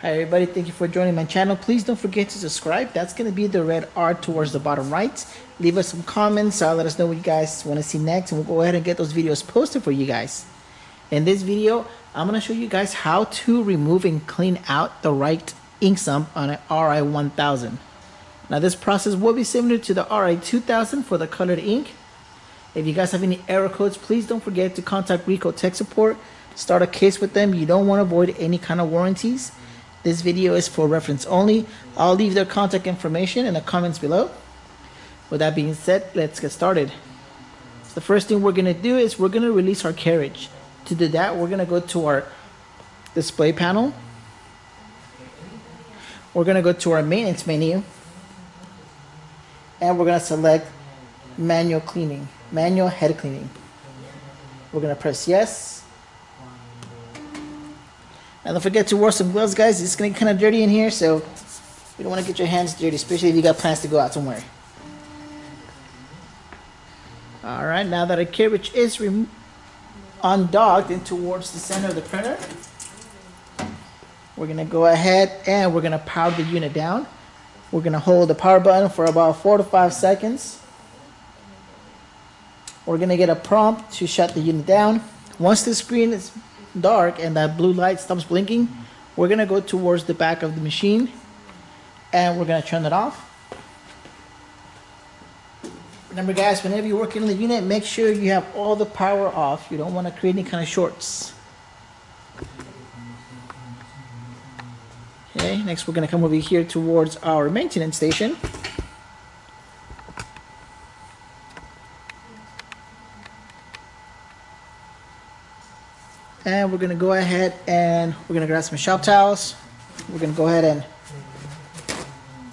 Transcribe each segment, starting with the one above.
Hi everybody, thank you for joining my channel. Please don't forget to subscribe. That's going to be the red R towards the bottom right. Leave us some comments, let us know what you guys want to see next, and we'll go ahead and get those videos posted for you guys. In this video, I'm going to show you guys how to remove and clean out the right ink sump on an Ri1000. Now this process will be similar to the Ri2000 for the colored ink. If you guys have any error codes, please don't forget to contact Ricoh Tech Support. Start a case with them. You don't want to avoid any kind of warranties. This video is for reference only. I'll leave their contact information in the comments below. With that being said, let's get started. So the first thing we're going to do is we're going to release our carriage. To do that, we're going to go to our display panel. We're going to go to our maintenance menu. And we're going to select manual cleaning, manual head cleaning. We're going to press yes. And don't forget to wear some gloves, guys. It's going to get kind of dirty in here, so you don't want to get your hands dirty, especially if you got plans to go out somewhere. Alright, now that our carriage is undocked and towards the center of the printer, we're going to go ahead and we're going to power the unit down. We're going to hold the power button for about 4 to 5 seconds. We're going to get a prompt to shut the unit down. Once the screen is dark and that blue light stops blinking, we're going to go towards the back of the machine and we're going to turn it off. Remember guys, whenever you're working on the unit, make sure you have all the power off. You don't want to create any kind of shorts. Okay, next we're going to come over here towards our maintenance station. And we're going to go ahead and we're going to grab some shop towels. We're going to go ahead and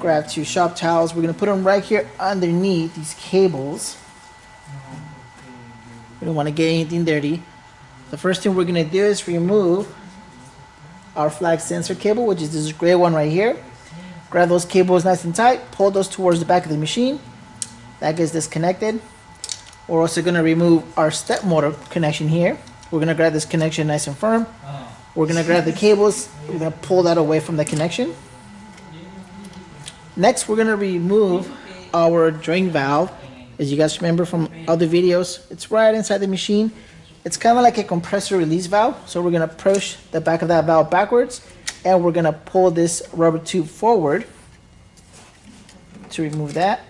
grab 2 shop towels. We're going to put them right here underneath these cables. We don't want to get anything dirty. The first thing we're going to do is remove our flag sensor cable, which is this gray one right here. Grab those cables nice and tight. Pull those towards the back of the machine. That gets disconnected. We're also going to remove our step motor connection here. We're going to grab this connection nice and firm. We're going to grab the cables. We're going to pull that away from the connection. Next, we're going to remove our drain valve. As you guys remember from other videos, it's right inside the machine. It's kind of like a compressor release valve. So we're going to push the back of that valve backwards. And we're going to pull this rubber tube forward to remove that.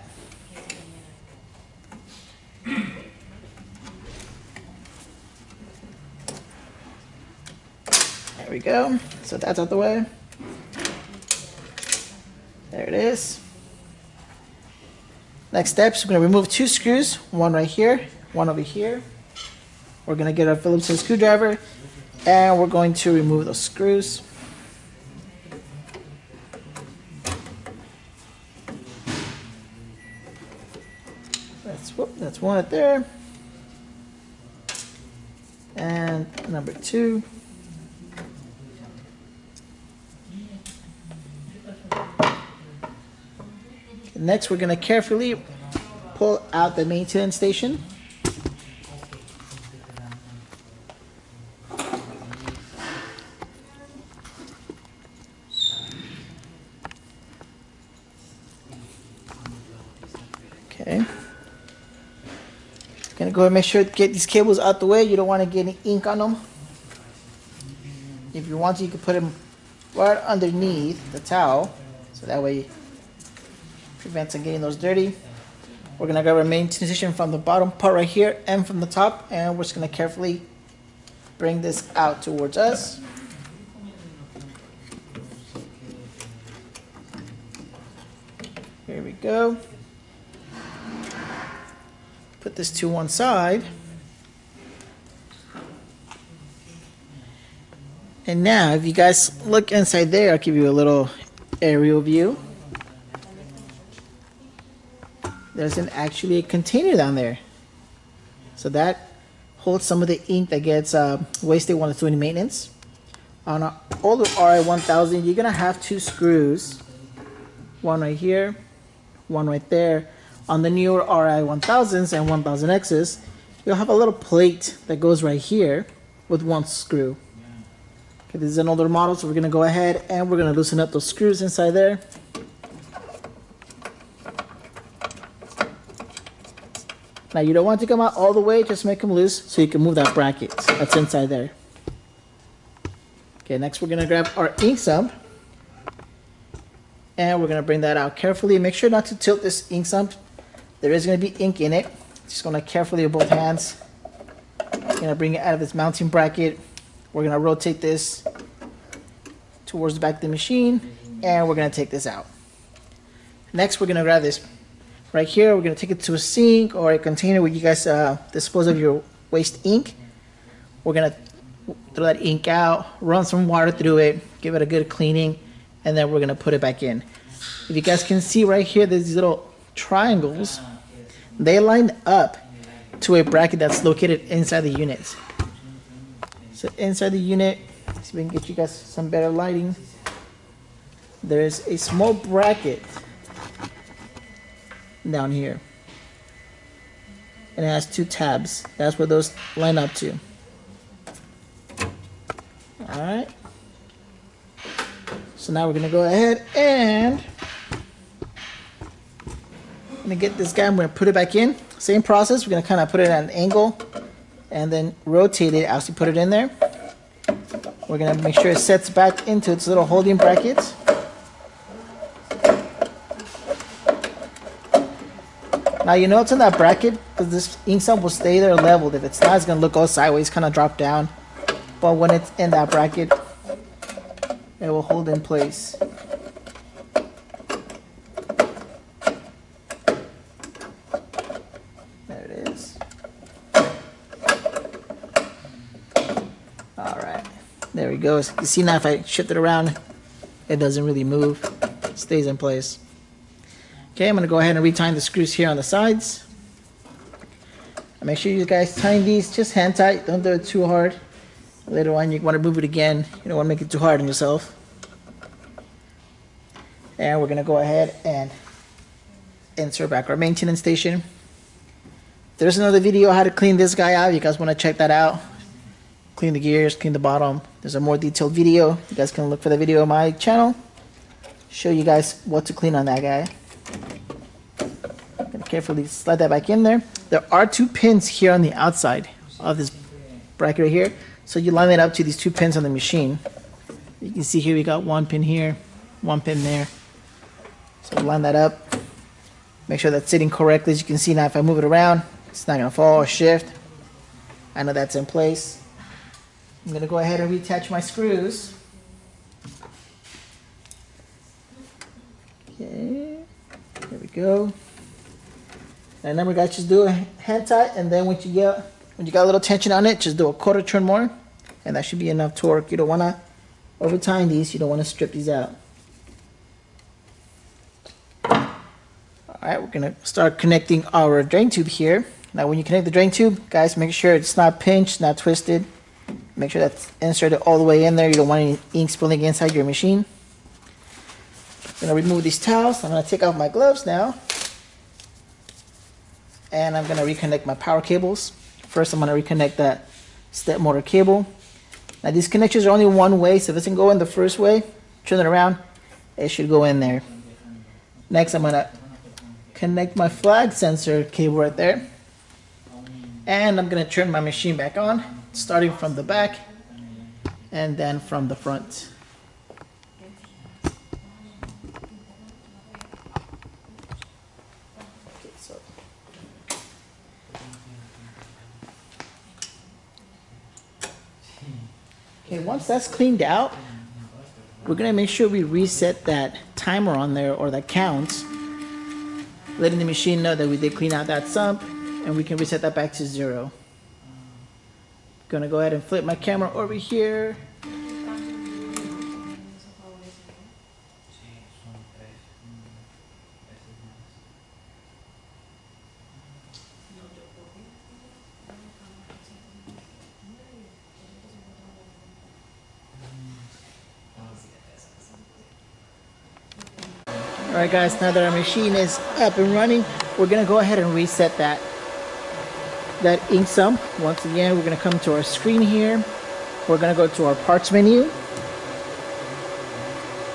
There we go. So that's out the way. There it is. Next steps, we're going to remove 2 screws. One right here, one over here. We're going to get our Phillips head screwdriver and we're going to remove those screws. That's one right there. And number 2. Next, we're going to carefully pull out the maintenance station. Okay. Going to go ahead and make sure to get these cables out the way. You don't want to get any ink on them. If you want to, you can put them right underneath the towel, so that way prevents them getting those dirty. We're going to grab our maintenance station from the bottom part right here and from the top, and we're just going to carefully bring this out towards us. Here we go. Put this to one side. And now if you guys look inside there, I'll give you a little aerial view. There's actually a container down there. So that holds some of the ink that gets wasted when it's doing maintenance. On an older Ri1000, you're going to have 2 screws. One right here, one right there. On the newer Ri1000s and 1000Xs, you'll have a little plate that goes right here with 1 screw. Okay, this is an older model, so we're gonna go ahead and we're gonna loosen up those screws inside there. Now you don't want to come out all the way, just make them loose so you can move that bracket that's inside there. Okay, next we're gonna grab our ink sump and we're gonna bring that out carefully. Make sure not to tilt this ink sump. There is gonna be ink in it. Just gonna carefully with both hands. Gonna bring it out of this mounting bracket. We're gonna rotate this towards the back of the machine and we're gonna take this out. Next we're gonna grab this right here. We're gonna take it to a sink or a container where you guys dispose of your waste ink. We're gonna throw that ink out, run some water through it, give it a good cleaning, and then we're gonna put it back in. If you guys can see right here, there's these little triangles. They line up to a bracket that's located inside the unit. So inside the unit, see if we can get you guys some better lighting. There's a small bracket down here. And it has two tabs. That's where those line up to. Alright. So now we're going to go ahead and I'm going to get this guy. I'm going to put it back in. Same process. We're going to kind of put it at an angle and then rotate it as we put it in there. We're going to make sure it sets back into its little holding brackets. Now you know it's in that bracket because this ink sump will stay there leveled. If it's not, it's going to look all sideways, kind of drop down. But when it's in that bracket, it will hold in place. There it is. Alright, there we go. So you see now if I shift it around, it doesn't really move. It stays in place. Okay, I'm going to go ahead and retighten the screws here on the sides. And make sure you guys tighten these just hand tight. Don't do it too hard. Later on you want to move it again. You don't want to make it too hard on yourself. And we're going to go ahead and insert back our maintenance station. There's another video on how to clean this guy out. If you guys want to check that out. Clean the gears, clean the bottom. There's a more detailed video. You guys can look for the video on my channel. Show you guys what to clean on that guy. Carefully slide that back in there. There are two pins here on the outside of this bracket right here. So you line it up to these two pins on the machine. You can see here we got one pin here, one pin there. So line that up. Make sure that's sitting correctly. As you can see now, if I move it around, it's not going to fall or shift. I know that's in place. I'm going to go ahead and reattach my screws. Okay, there we go. And remember guys, just do a hand tight, and then when you got a little tension on it, just do a quarter turn more, and that should be enough torque. You don't want to over tighten these, you don't want to strip these out. Alright, we're going to start connecting our drain tube here. Now when you connect the drain tube, guys, make sure it's not pinched, not twisted. Make sure that's inserted all the way in there. You don't want any ink spilling inside your machine. I'm going to remove these towels. I'm going to take off my gloves now. And I'm going to reconnect my power cables. First, I'm going to reconnect that step motor cable. Now, these connections are only one way, so if it doesn't go in the first way, turn it around, it should go in there. Next, I'm going to connect my flag sensor cable right there. And I'm going to turn my machine back on, starting from the back and then from the front. Okay, once that's cleaned out, we're going to make sure we reset that timer on there, or that counts, letting the machine know that we did clean out that sump, and we can reset that back to 0. Going to go ahead and flip my camera over here. Alright guys, now that our machine is up and running, we're going to go ahead and reset that ink sump. Once again, we're going to come to our screen here. We're going to go to our parts menu.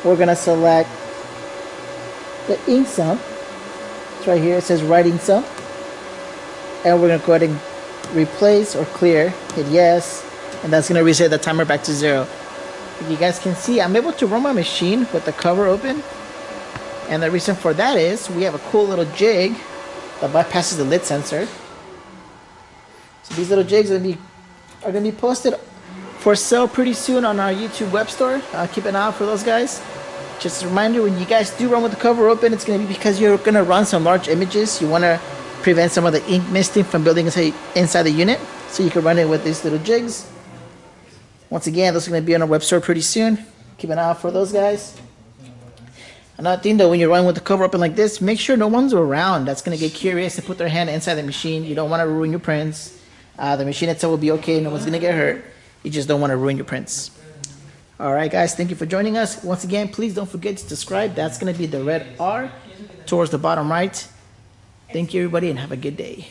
we're gonna select the ink sump. It's right here, it says writing sump. And we're gonna go ahead and replace or clear, hit yes, and that's gonna reset the timer back to 0. If you guys can see, I'm able to run my machine with the cover open. And the reason for that is we have a cool little jig that bypasses the lid sensor. So these little jigs are gonna be posted for sale pretty soon on our YouTube web store. Keep an eye out for those guys. Just a reminder, when you guys do run with the cover open, it's gonna be because you're gonna run some large images. You wanna prevent some of the ink misting from building inside the unit. So you can run it with these little jigs. Once again, those are gonna be on our web store pretty soon. Keep an eye out for those guys. Another thing though, when you're running with the cover open like this, make sure no one's around that's gonna get curious and put their hand inside the machine. You don't wanna ruin your prints. The machine itself will be okay, no one's gonna get hurt. You just don't wanna ruin your prints. Alright guys, thank you for joining us. Once again, please don't forget to subscribe. That's gonna be the red R towards the bottom right. Thank you everybody and have a good day.